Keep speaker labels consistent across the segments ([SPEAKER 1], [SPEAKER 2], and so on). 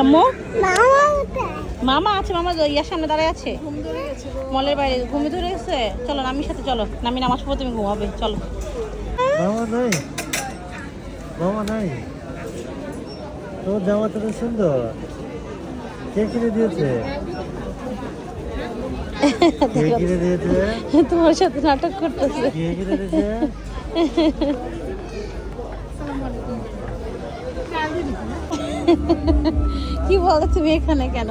[SPEAKER 1] আম্মু মামা আছে, মামা ইয়ার সামনে দাঁড়ায় আছে মলের বাইরে। ঘুমে ধরে গেছে। চলো নামির সাথে চলো, নামি নামাজ পড়ে তুমি ঘুমাবে। চলো।
[SPEAKER 2] মামা নাই, মামা নাই। তোমার জামাটা তো সুন্দর, কে কিনে দিয়েছে? কে কিনে দিয়েছে?
[SPEAKER 1] তোমার সাথে নাটক করতেছে।
[SPEAKER 2] কে কিনে দিয়েছে?
[SPEAKER 1] কি বলো তুমি এখানে কেন?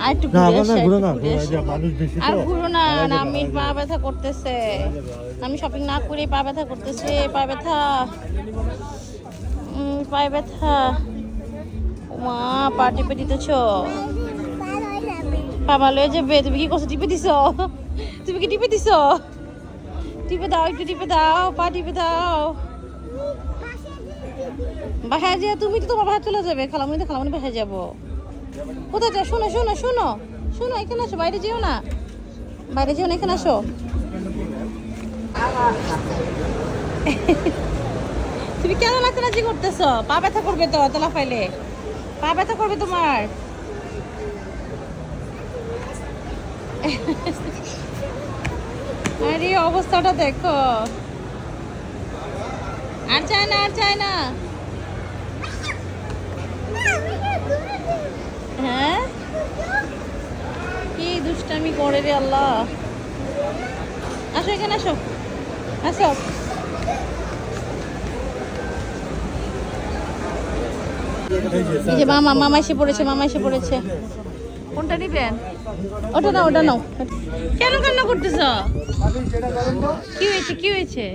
[SPEAKER 1] আর একটু ঘুরো না, নামির পা ব্যথা করতেছে। আমি শপিং না করে পা ব্যথা করতেছে, পা ব্যথা, পায়ে ব্যথা। মা পা টিপে দিতেছ, পা ভালো হয়ে যাবে। তুমি কি করছো? টিপে দিছ? তুমি কি টিপে দিছ? টিপে দাও, একটু টিপে দাও, পা টিপে দাও। বাসায় যে তুমি তো তোমার বাসায় চলে যাবে, খালামুনি তো খালামুনি বাসায় যাবো। কোথায় যাও? শোনো শোনো শোনো শোনো, এখানে আসো, বাইরে যেও না, বাইরে যেও না, এখানে আসো। তুমি কেন নাচানাচি করতেছ? পা ব্যথা করবে তো, তোলা ফাইলে পা ব্যথা করবে তোমার। আরে অবস্থাটা দেখো। আর চায় না, আর চায় না। হ্যাঁ কি দুষ্টামি করে রে আল্লাহ। আসো এখানে আসো, আসো। এই যে মামা, মামা এসে পড়েছে, মামা এসে পড়েছে। কোনটা নিবেন? ওটা নাও, ওটা নাও। কেন কান্না করতেছ? কি হয়েছে, কি হয়েছে?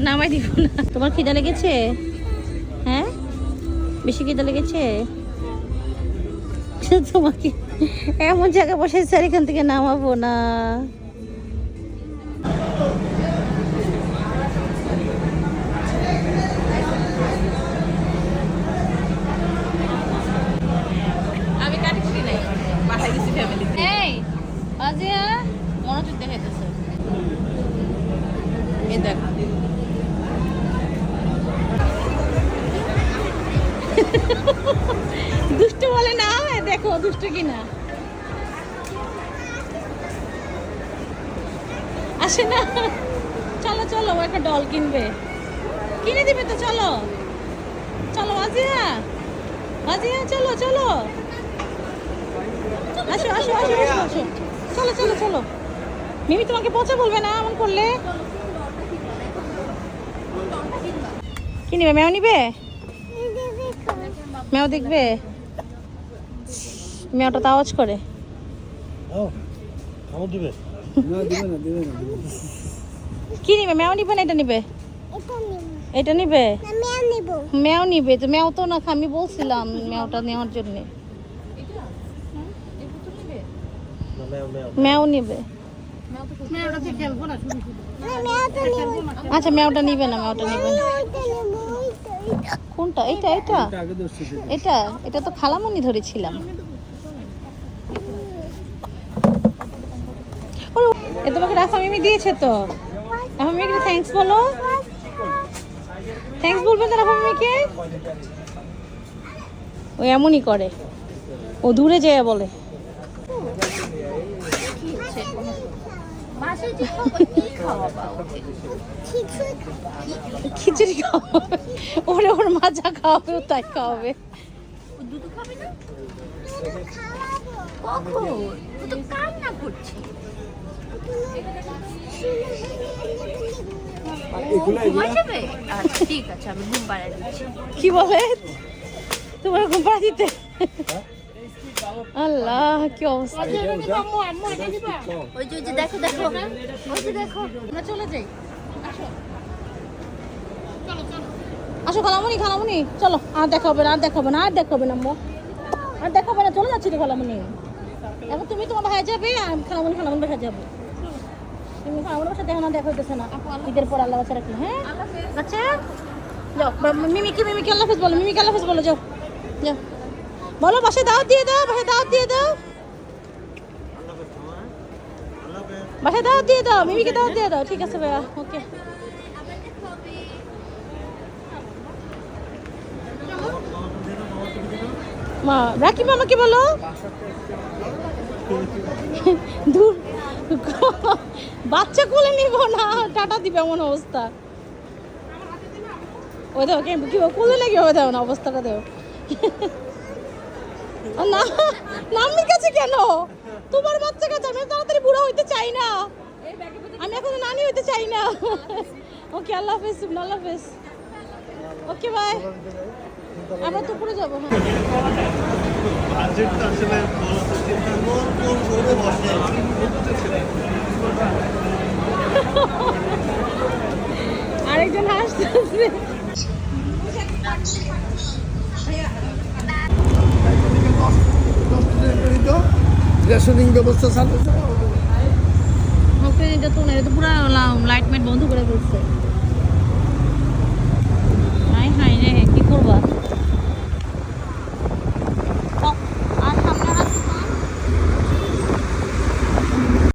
[SPEAKER 1] নামাই দিব না। তোমার খিদা লেগেছে? হ্যাঁ বেশি খিদা লেগেছে? তোমাকে এমন জায়গায় বসে স্যার এখান থেকে নামাবো না। আমি কাটি কুটি নাই, বাসায় গেছি ফ্যামিলিতে। এই আজিয়া মনোযোগ দেখাইতেছে। এই দেখ, দুষ্ট বলে না, দেখো দুষ্ট কিনা। আসে না। চলো চলো, ও একটা ডল কিনবে, কিনে দিবে তো। চলো চলো আজিয়া, আজিয়া চলো চলো, আসো আসো আসো আসো আসো, চলো চলো চলো। মিমি তোমাকে পচা বলবে না এমন করলে। কি নিবে? ম্যাও নিবে? ম্যাও দেখবে? ম্যাওটা তো আওয়াজ করে। কি নিবে? ম্যাও নিবে না এটা নিবে? এটা নিবে? ম্যাও নিবে তো। ম্যাও তো না, আমি বলছিলাম ম্যাওটা নেওয়ার জন্য। ম্যাও নিবে। আচ্ছা ম্যাওটা নিবে না, ম্যাওটা নিবে না। কোনটা? এটা এটা এটা এটা তো খালামুনি ধরেছিলাম। এ তোমাকে রাফা মিমি দিয়েছে তো। রাফা মিমিকে থ্যাঙ্কস বলো, থ্যাঙ্কস বলবেন তো রাফা মিমিকে। ও এমনই করে, ও দূরে যেয়ে বলে। খিচুড়ি খাওয়াবে ওরে, ওর মাজা খাওয়াবে, ও তাই খাওয়াবে। কি বলে? তোমার ঘুম পাড়া দিতে? আল্লাহ কি অবস্থা। দেখো দেখো, চলে যাই। আসো খালামুনি, খালামুনি চলো। আর দেখা হবে না, আর দেখা হবে না, আর দেখা হবে না আম্মু, আর দেখা হবে না। চলে যাচ্ছি তো খালামুনি। এখন তুমি তোমার ভাই যাবে, আর খালামুনি খালামুনি বাসায় যাবে। তুমি খালামুনি বাসায় দেখো না, দেখা হইতেছে না। ঈদের পর আল্লাহ বাচ্চা রাখলে। হ্যাঁ আচ্ছা যাও। মিমিকে, মিমিকে আল্লাহ হাফেজ বলো, মিমিকে আল্লাহ হাফেজ বলো। যাও যাও, বলো বাসায় দাওয়াত দিয়ে দাও, বাসায় দাওয়াত দিয়ে দাও, বাসায় দাওয়াত দিয়ে দাও, মিমিকে দাওয়াত দিয়ে দাও। ঠিক আছে ভাইয়া, ওকে। মা রাকি মামাকে বলো দূর বাচ্চা কোলে নিব না টাটা দিবে এমন অবস্থা ওই দাও কি কোলে নাকি ওই দাও না অবস্থাটা দেও না নাম্মির কাছে কেন তোমার বাচ্চা কাছে আমি তাড়াতাড়ি বুড়া হইতে চাই না আমি এখন নানি হইতে চাই না ওকে আল্লাহ হাফেজ আল্লাহ হাফেজ ওকে বাই আমরা তো পুরো যাবো হ্যাঁ
[SPEAKER 2] বাজেটটা আসলে কোন করে বসে
[SPEAKER 1] আরেকজন হাসতেছে
[SPEAKER 3] রেশনিং ব্যবস্থা চালু
[SPEAKER 1] ওকে এটা তো না এটা তো পুরো লাইট মাইট বন্ধ করে ফেলছে হাই হাই রে কি করবা